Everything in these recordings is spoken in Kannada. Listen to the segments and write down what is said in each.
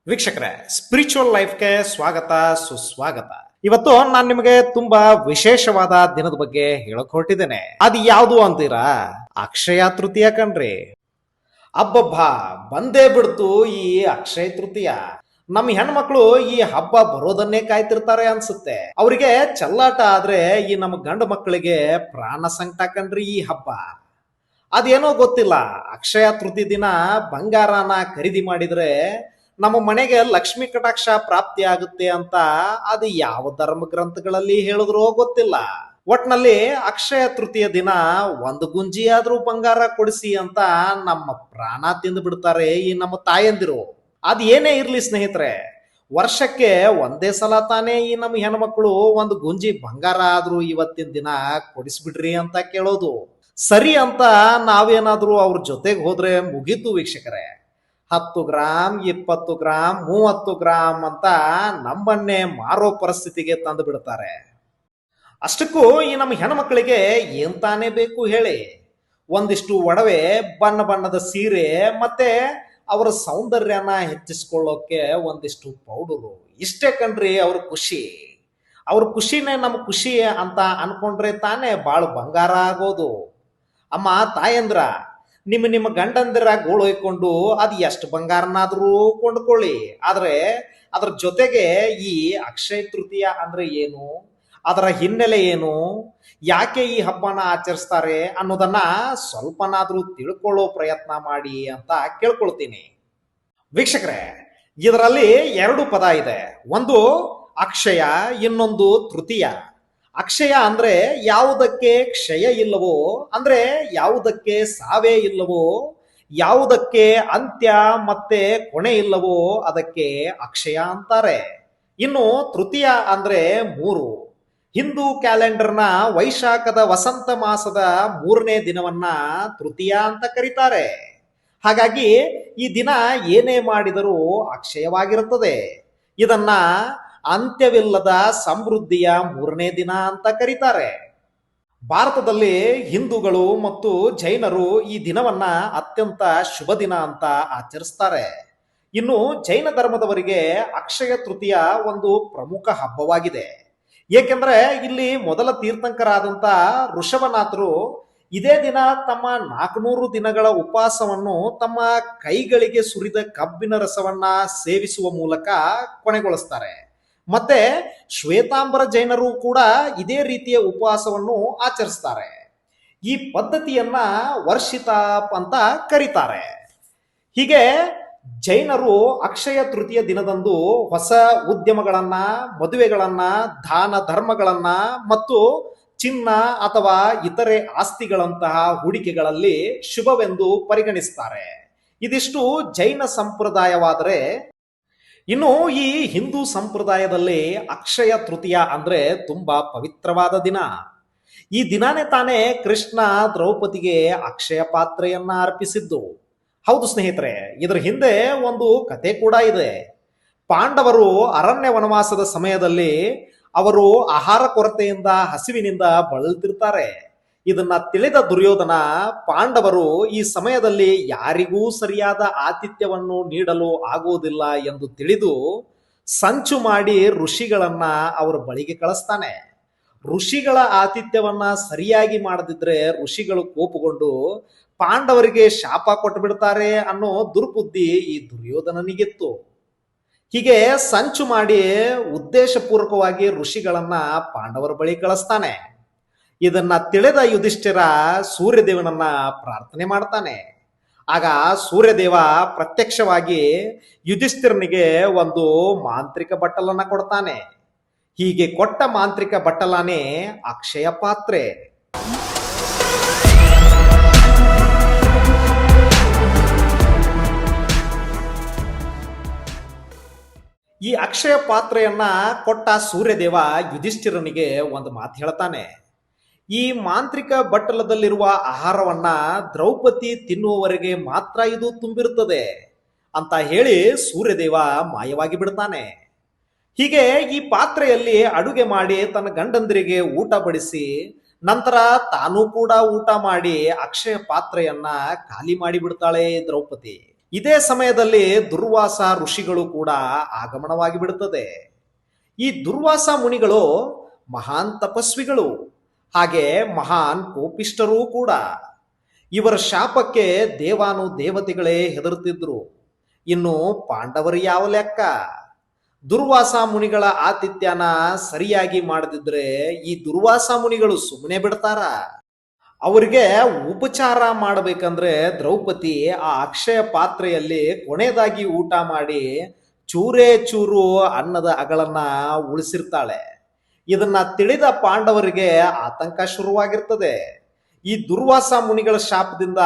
ವೀಕ್ಷಕರೇ, ಸ್ಪಿರಿಚುವಲ್ ಲೈಫ್ಗೆ ಸ್ವಾಗತ ಸುಸ್ವಾಗತ. ಇವತ್ತು ನಾನು ನಿಮಗೆ ತುಂಬಾ ವಿಶೇಷವಾದ ದಿನದ ಬಗ್ಗೆ ಹೇಳಕ್ ಹೊರಟಿದ್ದೇನೆ. ಅದು ಯಾವುದು ಅಂತೀರಾ? ಅಕ್ಷಯ ತೃತೀಯ ಕಣ್ರಿ. ಅಬ್ಬಬ್ಬಾ, ಬಂದೇ ಬಿಡ್ತು ಈ ಅಕ್ಷಯ ತೃತೀಯ. ನಮ್ಮ ಹೆಣ್ಮಕ್ಳು ಈ ಹಬ್ಬ ಬರೋದನ್ನೇ ಕಾಯ್ತಿರ್ತಾರೆ ಅನ್ಸುತ್ತೆ. ಅವರಿಗೆ ಚೆಲ್ಲಾಟ ಆದ್ರೆ ಈ ನಮ್ಮ ಗಂಡು ಮಕ್ಕಳಿಗೆ ಪ್ರಾಣ ಸಂಕಟ ಕಣ್ರಿ ಈ ಹಬ್ಬ. ಅದೇನೋ ಗೊತ್ತಿಲ್ಲ, ಅಕ್ಷಯ ತೃತೀಯ ದಿನ ಬಂಗಾರನ ಖರೀದಿ ಮಾಡಿದ್ರೆ ನಮ್ಮ ಮನೆಗೆ ಲಕ್ಷ್ಮಿ ಕಟಾಕ್ಷ ಪ್ರಾಪ್ತಿ ಆಗುತ್ತೆ ಅಂತ ಅದು ಯಾವ ಧರ್ಮ ಗ್ರಂಥಗಳಲ್ಲಿ ಹೇಳಿದ್ರೋ ಗೊತ್ತಿಲ್ಲ. ಒಟ್ನಲ್ಲಿ ಅಕ್ಷಯ ತೃತೀಯ ದಿನ ಒಂದು ಗುಂಜಿ ಆದ್ರೂ ಬಂಗಾರ ಕೊಡಿಸಿ ಅಂತ ನಮ್ಮ ಪ್ರಾಣ ತಿಂದು ಬಿಡ್ತಾರೆ ಈ ನಮ್ಮ ತಾಯಂದಿರು. ಅದ್ ಏನೇ ಇರ್ಲಿ ಸ್ನೇಹಿತರೆ, ವರ್ಷಕ್ಕೆ ಒಂದೇ ಸಲ ತಾನೇ ಈ ನಮ್ಮ ಹೆಣ್ಮಕ್ಳು ಒಂದು ಗುಂಜಿ ಬಂಗಾರ ಆದ್ರೂ ಇವತ್ತಿನ ದಿನ ಕೊಡಿಸ್ಬಿಡ್ರಿ ಅಂತ ಕೇಳೋದು. ಸರಿ ಅಂತ ನಾವೇನಾದ್ರೂ ಅವ್ರ ಜೊತೆಗೆ ಹೋದ್ರೆ ಮುಗೀತು ವೀಕ್ಷಕರೇ. 10 ಗ್ರಾಮ್ 20 ಗ್ರಾಮ್ 30 ಗ್ರಾಮ್ ಅಂತ ನಮ್ಮನ್ನೇ ಮಾರೋ ಪರಿಸ್ಥಿತಿಗೆ ತಂದು ಬಿಡ್ತಾರೆ. ಅಷ್ಟಕ್ಕೂ ಈ ನಮ್ಮ ಹೆಣ್ಮಕ್ಳಿಗೆ ಏನ್ ತಾನೇ ಬೇಕು ಹೇಳಿ? ಒಂದಿಷ್ಟು ಒಡವೆ, ಬಣ್ಣ ಬಣ್ಣದ ಸೀರೆ, ಮತ್ತೆ ಅವರ ಸೌಂದರ್ಯನ ಹೆಚ್ಚಿಸ್ಕೊಳ್ಳೋಕೆ ಒಂದಿಷ್ಟು ಪೌಡರು, ಇಷ್ಟೇ ಕಣ್ರಿ ಅವ್ರ ಖುಷಿ. ಅವ್ರ ಖುಷಿನೇ ನಮ್ಮ ಖುಷಿ ಅಂತ ಅನ್ಕೊಂಡ್ರೆ ತಾನೇ ಬಾಳು ಬಂಗಾರ ಆಗೋದು. ಅಮ್ಮ ತಾಯಂದ್ರ, ನಿಮ್ಮ ಗಂಡಂದಿರ ಗೋಳು ಹೊಯ್ಕೊಂಡು ಅದು ಎಷ್ಟು ಬಂಗಾರನಾದ್ರೂ ಕೊಂಡ್ಕೊಳ್ಳಿ, ಆದ್ರೆ ಅದ್ರ ಜೊತೆಗೆ ಈ ಅಕ್ಷಯ ತೃತೀಯ ಅಂದ್ರೆ ಏನು, ಅದರ ಹಿನ್ನೆಲೆ ಏನು, ಯಾಕೆ ಈ ಹಬ್ಬನ ಆಚರಿಸ್ತಾರೆ ಅನ್ನೋದನ್ನ ಸ್ವಲ್ಪನಾದ್ರೂ ತಿಳ್ಕೊಳ್ಳೋ ಪ್ರಯತ್ನ ಮಾಡಿ ಅಂತ ಕೇಳ್ಕೊಳ್ತೀನಿ. ವೀಕ್ಷಕರೇ, ಇದರಲ್ಲಿ 2 ಪದ ಇದೆ. ಒಂದು ಅಕ್ಷಯ, ಇನ್ನೊಂದು ತೃತೀಯ. ಅಕ್ಷಯ ಅಂದ್ರೆ ಯಾವುದಕ್ಕೆ ಕ್ಷಯ ಇಲ್ಲವೋ, ಅಂದ್ರೆ ಯಾವುದಕ್ಕೆ ಸಾವೇ ಇಲ್ಲವೋ, ಯಾವುದಕ್ಕೆ ಅಂತ್ಯ ಮತ್ತೆ ಕೊನೆ ಇಲ್ಲವೋ ಅದಕ್ಕೆ ಅಕ್ಷಯ ಅಂತಾರೆ. ಇನ್ನು ತೃತೀಯ ಅಂದ್ರೆ 3. ಹಿಂದೂ ಕ್ಯಾಲೆಂಡರ್ನ ವೈಶಾಖದ ವಸಂತ ಮಾಸದ 3ನೇ ದಿನವನ್ನ ತೃತೀಯ ಅಂತ ಕರೀತಾರೆ. ಹಾಗಾಗಿ ಈ ದಿನ ಏನೇ ಮಾಡಿದರೂ ಅಕ್ಷಯವಾಗಿರುತ್ತದೆ. ಇದನ್ನ ಅಂತ್ಯವಿಲ್ಲದ ಸಮೃದ್ಧಿಯ 3ನೇ ದಿನ ಅಂತ ಕರೀತಾರೆ. ಭಾರತದಲ್ಲಿ ಹಿಂದೂಗಳು ಮತ್ತು ಜೈನರು ಈ ದಿನವನ್ನ ಅತ್ಯಂತ ಶುಭ ದಿನ ಅಂತ ಆಚರಿಸ್ತಾರೆ. ಇನ್ನು ಜೈನ ಧರ್ಮದವರಿಗೆ ಅಕ್ಷಯ ತೃತೀಯ ಒಂದು ಪ್ರಮುಖ ಹಬ್ಬವಾಗಿದೆ. ಏಕೆಂದ್ರೆ ಇಲ್ಲಿ ಮೊದಲ ತೀರ್ಥಂಕರಾದಂತ ಋಷಭನಾಥರು ಇದೇ ದಿನ ತಮ್ಮ 400 ದಿನಗಳ ಉಪವಾಸವನ್ನು ತಮ್ಮ ಕೈಗಳಿಗೆ ಸುರಿದ ಕಬ್ಬಿನ ರಸವನ್ನ ಸೇವಿಸುವ ಮೂಲಕ ಕೊನೆಗೊಳಿಸ್ತಾರೆ. ಮತ್ತೆ ಶ್ವೇತಾಂಬರ ಜೈನರು ಕೂಡ ಇದೇ ರೀತಿಯ ಉಪವಾಸವನ್ನು ಆಚರಿಸ್ತಾರೆ. ಈ ಪದ್ಧತಿಯನ್ನ ವರ್ಷಿತಾಪ್ ಅಂತ ಕರೀತಾರೆ. ಹೀಗೆ ಜೈನರು ಅಕ್ಷಯ ತೃತೀಯ ದಿನದಂದು ಹೊಸ ಉದ್ಯಮಗಳನ್ನ, ಮದುವೆಗಳನ್ನ, ದಾನ ಧರ್ಮಗಳನ್ನ ಮತ್ತು ಚಿನ್ನ ಅಥವಾ ಇತರೆ ಆಸ್ತಿಗಳಂತಹ ಹೂಡಿಕೆಗಳಲ್ಲಿ ಶುಭವೆಂದು ಪರಿಗಣಿಸ್ತಾರೆ. ಇದಿಷ್ಟು ಜೈನ ಸಂಪ್ರದಾಯವಾದರೆ, ಇನ್ನು ಈ ಹಿಂದೂ ಸಂಪ್ರದಾಯದಲ್ಲಿ ಅಕ್ಷಯ ತೃತೀಯ ಅಂದ್ರೆ ತುಂಬಾ ಪವಿತ್ರವಾದ ದಿನ. ಈ ದಿನಾನೇ ತಾನೇ ಕೃಷ್ಣ ದ್ರೌಪದಿಗೆ ಅಕ್ಷಯ ಪಾತ್ರೆಯನ್ನ ಅರ್ಪಿಸಿದ್ದು. ಹೌದು ಸ್ನೇಹಿತರೆ, ಇದರ ಹಿಂದೆ ಒಂದು ಕತೆ ಕೂಡ ಇದೆ. ಪಾಂಡವರು ಅರಣ್ಯ ವನವಾಸದ ಸಮಯದಲ್ಲಿ ಅವರು ಆಹಾರ ಕೊರತೆಯಿಂದ, ಹಸಿವಿನಿಂದ ಬಳಲ್ತಿರ್ತಾರೆ. ಇದನ್ನ ತಿಳಿದ ದುರ್ಯೋಧನ ಪಾಂಡವರು ಈ ಸಮಯದಲ್ಲಿ ಯಾರಿಗೂ ಸರಿಯಾದ ಆತಿಥ್ಯವನ್ನು ನೀಡಲು ಆಗುವುದಿಲ್ಲ ಎಂದು ತಿಳಿದು ಸಂಚು ಮಾಡಿ ಋಷಿಗಳನ್ನ ಅವರ ಬಳಿಗೆ ಕಳಿಸ್ತಾನೆ. ಋಷಿಗಳ ಆತಿಥ್ಯವನ್ನ ಸರಿಯಾಗಿ ಮಾಡದಿದ್ರೆ ಋಷಿಗಳು ಕೋಪಗೊಂಡು ಪಾಂಡವರಿಗೆ ಶಾಪ ಕೊಟ್ಟು ಬಿಡ್ತಾರೆ ಅನ್ನೋ ದುರ್ಬುದ್ಧಿ ಈ ದುರ್ಯೋಧನನಿಗಿತ್ತು. ಹೀಗೆ ಸಂಚು ಮಾಡಿ ಉದ್ದೇಶಪೂರ್ವಕವಾಗಿ ಋಷಿಗಳನ್ನ ಪಾಂಡವರ ಬಳಿ ಕಳಿಸ್ತಾನೆ. ಇದನ್ನ ತಿಳಿದ ಯುಧಿಷ್ಠಿರ ಸೂರ್ಯದೇವನನ್ನ ಪ್ರಾರ್ಥನೆ ಮಾಡ್ತಾನೆ. ಆಗ ಸೂರ್ಯದೇವ ಪ್ರತ್ಯಕ್ಷವಾಗಿ ಯುಧಿಷ್ಠಿರನಿಗೆ ಒಂದು ಮಾಂತ್ರಿಕ ಬಟ್ಟಲನ್ನ ಕೊಡ್ತಾನೆ. ಹೀಗೆ ಕೊಟ್ಟ ಮಾಂತ್ರಿಕ ಬಟ್ಟಲನೇ ಅಕ್ಷಯ ಪಾತ್ರೆ. ಈ ಅಕ್ಷಯ ಪಾತ್ರೆಯನ್ನ ಕೊಟ್ಟ ಸೂರ್ಯದೇವ ಯುಧಿಷ್ಠಿರನಿಗೆ ಒಂದು ಮಾತು ಹೇಳ್ತಾನೆ. ಈ ಮಾಂತ್ರಿಕ ಬಟ್ಟಲದಲ್ಲಿರುವ ಆಹಾರವನ್ನ ದ್ರೌಪದಿ ತಿನ್ನುವವರೆಗೆ ಮಾತ್ರ ಇದು ತುಂಬಿರುತ್ತದೆ ಅಂತ ಹೇಳಿ ಸೂರ್ಯದೇವ ಮಾಯವಾಗಿ ಬಿಡ್ತಾನೆ. ಹೀಗೆ ಈ ಪಾತ್ರೆಯಲ್ಲಿ ಅಡುಗೆ ಮಾಡಿ ತನ್ನ ಗಂಡಂದಿರಿಗೆ ಊಟ ಬಡಿಸಿ ನಂತರ ತಾನೂ ಕೂಡ ಊಟ ಮಾಡಿ ಅಕ್ಷಯ ಪಾತ್ರೆಯನ್ನ ಖಾಲಿ ಮಾಡಿ ಬಿಡ್ತಾಳೆ ದ್ರೌಪದಿ. ಇದೇ ಸಮಯದಲ್ಲಿ ದುರ್ವಾಸ ಋಷಿಗಳು ಕೂಡ ಆಗಮನವಾಗಿ ಬಿಡುತ್ತದೆ. ಈ ದುರ್ವಾಸ ಮುನಿಗಳು ಮಹಾನ್ ತಪಸ್ವಿಗಳು, ಹಾಗೆ ಮಹಾನ್ ಕೋಪಿಷ್ಟರೂ ಕೂಡ. ಇವರ ಶಾಪಕ್ಕೆ ದೇವಾನು ದೇವತೆಗಳೇ ಹೆದರುತ್ತಿದ್ರು. ಇನ್ನು ಪಾಂಡವರು ಯಾವ ಲೆಕ್ಕ? ದುರ್ವಾಸ ಮುನಿಗಳ ಆತಿಥ್ಯನ ಸರಿಯಾಗಿ ಮಾಡದಿದ್ರೆ ಈ ದುರ್ವಾಸ ಮುನಿಗಳು ಸುಮ್ಮನೆ ಬಿಡ್ತಾರ? ಅವರಿಗೆ ಉಪಚಾರ ಮಾಡಬೇಕಂದ್ರೆ ದ್ರೌಪದಿ ಆ ಅಕ್ಷಯ ಪಾತ್ರೆಯಲ್ಲಿ ಕೊನೆಯದಾಗಿ ಊಟ ಮಾಡಿ ಚೂರೇ ಚೂರು ಅನ್ನದ ಅಗಳನ್ನ ಉಳಿಸಿರ್ತಾಳೆ. ಇದನ್ನ ತಿಳಿದ ಪಾಂಡವರಿಗೆ ಆತಂಕ ಶುರುವಾಗಿರ್ತದೆ. ಈ ದುರ್ವಾಸ ಮುನಿಗಳ ಶಾಪದಿಂದ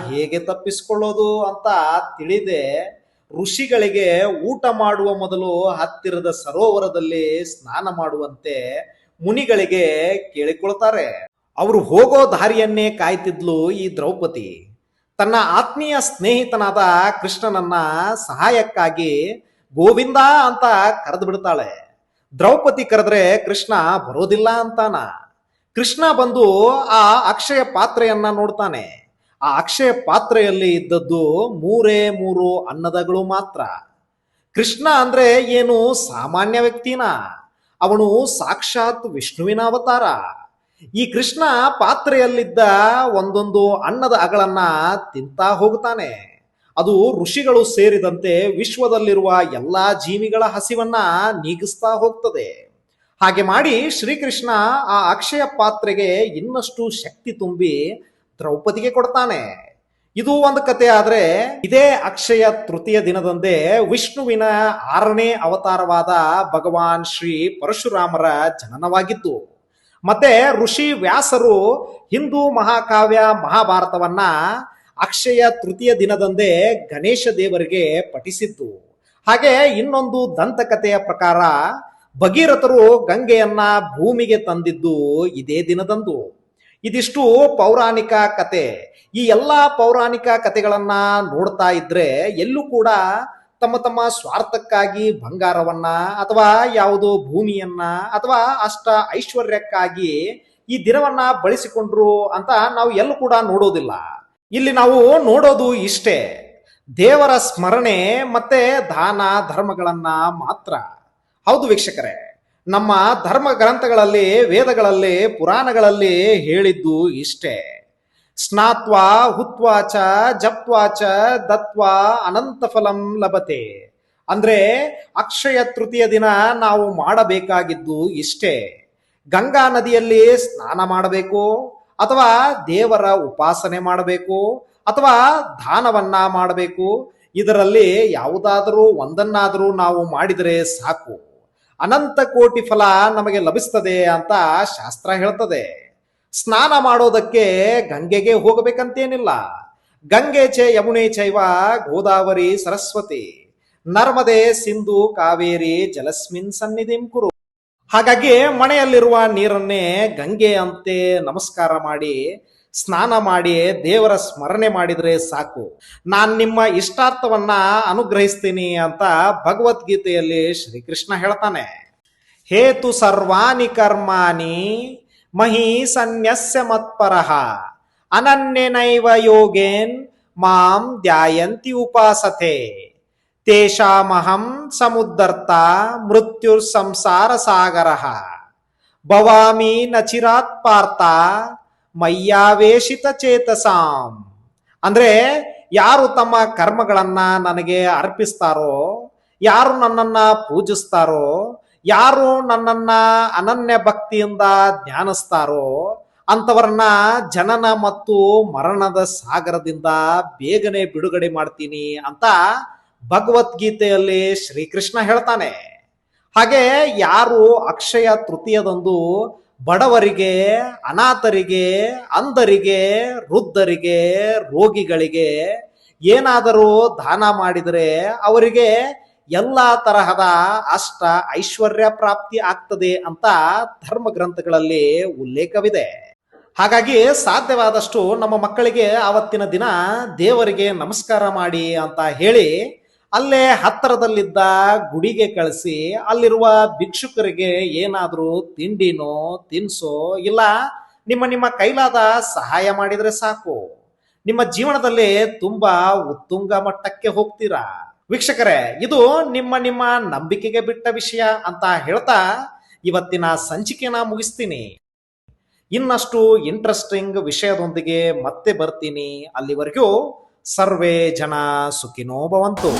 ಹೇಗೆ ತಪ್ಪಿಸಿಕೊಳ್ಳೋದು ಅಂತ ತಿಳಿದೆ ಋಷಿಗಳಿಗೆ ಊಟ ಮಾಡುವ ಮೊದಲು ಹತ್ತಿರದ ಸರೋವರದಲ್ಲಿ ಸ್ನಾನ ಮಾಡುವಂತೆ ಮುನಿಗಳಿಗೆ ಕೇಳಿಕೊಳ್ತಾರೆ. ಅವರು ಹೋಗೋ ದಾರಿಯನ್ನೇ ಕಾಯ್ತಿದ್ಲು ಈ ದ್ರೌಪದಿ. ತನ್ನ ಆತ್ಮೀಯ ಸ್ನೇಹಿತನಾದ ಕೃಷ್ಣನನ್ನ ಸಹಾಯಕ್ಕಾಗಿ ಗೋವಿಂದ ಅಂತ ಕರೆದು ಬಿಡ್ತಾಳೆ. ದ್ರೌಪದಿ ಕರೆದ್ರೆ ಕೃಷ್ಣ ಬರೋದಿಲ್ಲ ಅಂತಾನ. ಕೃಷ್ಣ ಬಂದು ಆ ಅಕ್ಷಯ ಪಾತ್ರೆಯನ್ನ ನೋಡ್ತಾನೆ. ಆ ಅಕ್ಷಯ ಪಾತ್ರೆಯಲ್ಲಿ ಇದ್ದದ್ದು ಮೂರೇ ಮೂರು ಅನ್ನದಗಳು ಮಾತ್ರ. ಕೃಷ್ಣ ಅಂದ್ರೆ ಏನು ಸಾಮಾನ್ಯ ವ್ಯಕ್ತಿನ? ಅವನು ಸಾಕ್ಷಾತ್ ವಿಷ್ಣುವಿನ ಅವತಾರ. ಈ ಕೃಷ್ಣ ಪಾತ್ರೆಯಲ್ಲಿದ್ದ ಒಂದೊಂದು ಅನ್ನದ ಅಗಳನ್ನ ತಿಂತಾ ಹೋಗ್ತಾನೆ. ಅದು ಋಷಿಗಳು ಸೇರಿದಂತೆ ವಿಶ್ವದಲ್ಲಿರುವ ಎಲ್ಲಾ ಜೀವಿಗಳ ಹಸಿವನ್ನ ನೀಗಿಸ್ತಾ ಹೋಗ್ತದೆ. ಹಾಗೆ ಮಾಡಿ ಶ್ರೀಕೃಷ್ಣ ಆ ಅಕ್ಷಯ ಪಾತ್ರೆಗೆ ಇನ್ನಷ್ಟು ಶಕ್ತಿ ತುಂಬಿ ದ್ರೌಪದಿಗೆ ಕೊಡ್ತಾನೆ. ಇದು ಒಂದು ಕತೆ. ಆದ್ರೆ ಇದೇ ಅಕ್ಷಯ ತೃತೀಯ ದಿನದಂದೇ ವಿಷ್ಣುವಿನ 6ನೇ ಅವತಾರವಾದ ಭಗವಾನ್ ಶ್ರೀ ಪರಶುರಾಮರ ಜನನವಾಗಿದ್ದು. ಮತ್ತೆ ಋಷಿ ವ್ಯಾಸರು ಹಿಂದೂ ಮಹಾಕಾವ್ಯ ಮಹಾಭಾರತವನ್ನ ಅಕ್ಷಯ ತೃತೀಯ ದಿನದಂದೇ ಗಣೇಶ ದೇವರಿಗೆ ಪಠಿಸಿದ್ದು. ಹಾಗೆ ಇನ್ನೊಂದು ದಂತಕಥೆಯ ಪ್ರಕಾರ ಭಗೀರಥರು ಗಂಗೆಯನ್ನ ಭೂಮಿಗೆ ತಂದಿದ್ದು ಇದೇ ದಿನದಂದು. ಇದಿಷ್ಟು ಪೌರಾಣಿಕ ಕತೆ. ಈ ಎಲ್ಲಾ ಪೌರಾಣಿಕ ಕಥೆಗಳನ್ನ ನೋಡ್ತಾ ಇದ್ರೆ ಎಲ್ಲೂ ಕೂಡ ತಮ್ಮ ತಮ್ಮ ಸ್ವಾರ್ಥಕ್ಕಾಗಿ ಬಂಗಾರವನ್ನ ಅಥವಾ ಯಾವುದೋ ಭೂಮಿಯನ್ನ ಅಥವಾ ಅಷ್ಟ ಐಶ್ವರ್ಯಕ್ಕಾಗಿ ಈ ದಿನವನ್ನ ಬಳಸಿಕೊಂಡ್ರು ಅಂತ ನಾವು ಎಲ್ಲೂ ಕೂಡ ನೋಡೋದಿಲ್ಲ. ಇಲ್ಲಿ ನಾವು ನೋಡೋದು ಇಷ್ಟೇ, ದೇವರ ಸ್ಮರಣೆ ಮತ್ತೆ ದಾನ ಧರ್ಮಗಳನ್ನ ಮಾತ್ರ. ಹೌದು ವೀಕ್ಷಕರೇ, ನಮ್ಮ ಧರ್ಮ ಗ್ರಂಥಗಳಲ್ಲಿ, ವೇದಗಳಲ್ಲಿ, ಪುರಾಣಗಳಲ್ಲಿ ಹೇಳಿದ್ದು ಇಷ್ಟೇ. ಸ್ನಾತ್ವಾ ಹುತ್ವಾಚ ಜಪ್ವಾಚ ದತ್ವಾ ಅನಂತ ಫಲಂ ಲಭತೆ. ಅಂದ್ರೆ ಅಕ್ಷಯ ತೃತೀಯ ದಿನ ನಾವು ಮಾಡಬೇಕಾಗಿದ್ದು ಇಷ್ಟೇ. ಗಂಗಾ ನದಿಯಲ್ಲಿ ಸ್ನಾನ ಮಾಡಬೇಕು, ಅಥವಾ ದೇವರ ಉಪಾಸನೆ ಮಾಡಬೇಕು, ಅಥವಾ ದಾನವನ್ನ ಮಾಡಬೇಕು. ಇದರಲ್ಲಿ ಯಾವುದಾದರೂ ಒಂದನ್ನಾದರೂ ನಾವು ಮಾಡಿದರೆ ಸಾಕು, ಅನಂತ ಕೋಟಿ ಫಲ ನಮಗೆ ಲಭಿಸ್ತದೆ ಅಂತ ಶಾಸ್ತ್ರ ಹೇಳ್ತದೆ. ಸ್ನಾನ ಮಾಡೋದಕ್ಕೆ ಗಂಗೆಗೆ ಹೋಗಬೇಕಂತೇನಿಲ್ಲ. ಗಂಗೆ ಚ ಯಮುನೆ ಚೈವ ಗೋದಾವರಿ ಸರಸ್ವತಿ ನರ್ಮದೆ ಸಿಂಧು ಕಾವೇರಿ ಜಲಸ್ಮಿನ್ ಸನ್ನಿಧಿಂ ಕುರು. ಹಾಗಾಗಿ ಮನೆಯಲ್ಲಿರುವ ನೀರನ್ನೇ ಗಂಗೆ ಅಂತೆ ನಮಸ್ಕಾರ ಮಾಡಿ ಸ್ನಾನ ಮಾಡಿ ದೇವರ ಸ್ಮರಣೆ ಮಾಡಿದ್ರೆ ಸಾಕು, ನಾನ್ ನಿಮ್ಮ ಇಷ್ಟಾರ್ಥವನ್ನ ಅನುಗ್ರಹಿಸ್ತೀನಿ ಅಂತ ಭಗವದ್ಗೀತೆಯಲ್ಲಿ ಶ್ರೀಕೃಷ್ಣ ಹೇಳ್ತಾನೆ. ಹೇತು ಸರ್ವಾಣಿ ಕರ್ಮಾಣಿ ಮಹಿ ಸನ್ಯಸ್ಯ ಮತ್ಪರಃ ಅನನ್ಯನೈವ ಯೋಗೇನ್ ಮಾಂ ಧ್ಯಾಯಂತಿ ಉಪಾಸತೆ ತೇಷಾಮಹಂ ಸಮುದ್ಧರ್ತ ಮೃತ್ಯುರ್ ಸಂಸಾರ ಸಾಗರಃ ಭವಾಮಿ ನಚಿರಾತ್ ಪಾರ್ಥ ಮಯ್ಯಾವೇಶಿತ ಚೇತಸಾಂ. ಅಂದ್ರೆ ಯಾರು ತಮ್ಮ ಕರ್ಮಗಳನ್ನ ನನಗೆ ಅರ್ಪಿಸ್ತಾರೋ, ಯಾರು ನನ್ನನ್ನ ಪೂಜಿಸ್ತಾರೋ, ಯಾರು ನನ್ನನ್ನ ಅನನ್ಯ ಭಕ್ತಿಯಿಂದ ಧ್ಯಾನಿಸ್ತಾರೋ ಅಂತವರನ್ನ ಜನನ ಮತ್ತು ಮರಣದ ಸಾಗರದಿಂದ ಬೇಗನೆ ಬಿಡುಗಡೆ ಮಾಡ್ತೀನಿ ಅಂತ ಭಗವದ್ಗೀತೆಯಲ್ಲಿ ಶ್ರೀಕೃಷ್ಣ ಹೇಳ್ತಾನೆ. ಹಾಗೆ ಯಾರು ಅಕ್ಷಯ ತೃತೀಯದಂದು ಬಡವರಿಗೆ, ಅನಾಥರಿಗೆ, ಅಂಧರಿಗೆ, ವೃದ್ಧರಿಗೆ, ರೋಗಿಗಳಿಗೆ ಏನಾದರೂ ದಾನ ಮಾಡಿದರೆ ಅವರಿಗೆ ಎಲ್ಲಾ ತರಹದ ಅಷ್ಟ ಐಶ್ವರ್ಯ ಪ್ರಾಪ್ತಿ ಆಗ್ತದೆ ಅಂತ ಧರ್ಮ ಗ್ರಂಥಗಳಲ್ಲಿ ಉಲ್ಲೇಖವಿದೆ. ಹಾಗಾಗಿ ಸಾಧ್ಯವಾದಷ್ಟು ನಮ್ಮ ಮಕ್ಕಳಿಗೆ ಆವತ್ತಿನ ದಿನ ದೇವರಿಗೆ ನಮಸ್ಕಾರ ಮಾಡಿ ಅಂತ ಹೇಳಿ ಅಲ್ಲೇ ಹತ್ತಿರದಲ್ಲಿದ್ದ ಗುಡಿಗೆ ಕಳಿಸಿ ಅಲ್ಲಿರುವ ಭಿಕ್ಷುಕರಿಗೆ ಏನಾದರೂ ತಿಂಡಿನೋ ತಿನ್ಸೋ ಇಲ್ಲ ನಿಮ್ಮ ನಿಮ್ಮ ಕೈಲಾದ ಸಹಾಯ ಮಾಡಿದ್ರೆ ಸಾಕು. ನಿಮ್ಮ ಜೀವನದಲ್ಲಿ ತುಂಬಾ ಉತ್ತುಂಗ ಮಟ್ಟಕ್ಕೆ ಹೋಗ್ತೀರಾ. ವೀಕ್ಷಕರೇ, ಇದು ನಿಮ್ಮ ನಂಬಿಕೆಗೆ ಬಿಟ್ಟ ವಿಷಯ ಅಂತ ಹೇಳ್ತಾ ಇವತ್ತಿನ ಸಂಚಿಕೆನ ಮುಗಿಸ್ತೀನಿ. ಇನ್ನಷ್ಟು ಇಂಟ್ರೆಸ್ಟಿಂಗ್ ವಿಷಯದೊಂದಿಗೆ ಮತ್ತೆ ಬರ್ತೀನಿ. ಅಲ್ಲಿವರೆಗೂ ಸರ್ವೇ ಜನ ಸುಖಿನೋ ಭವಂತು.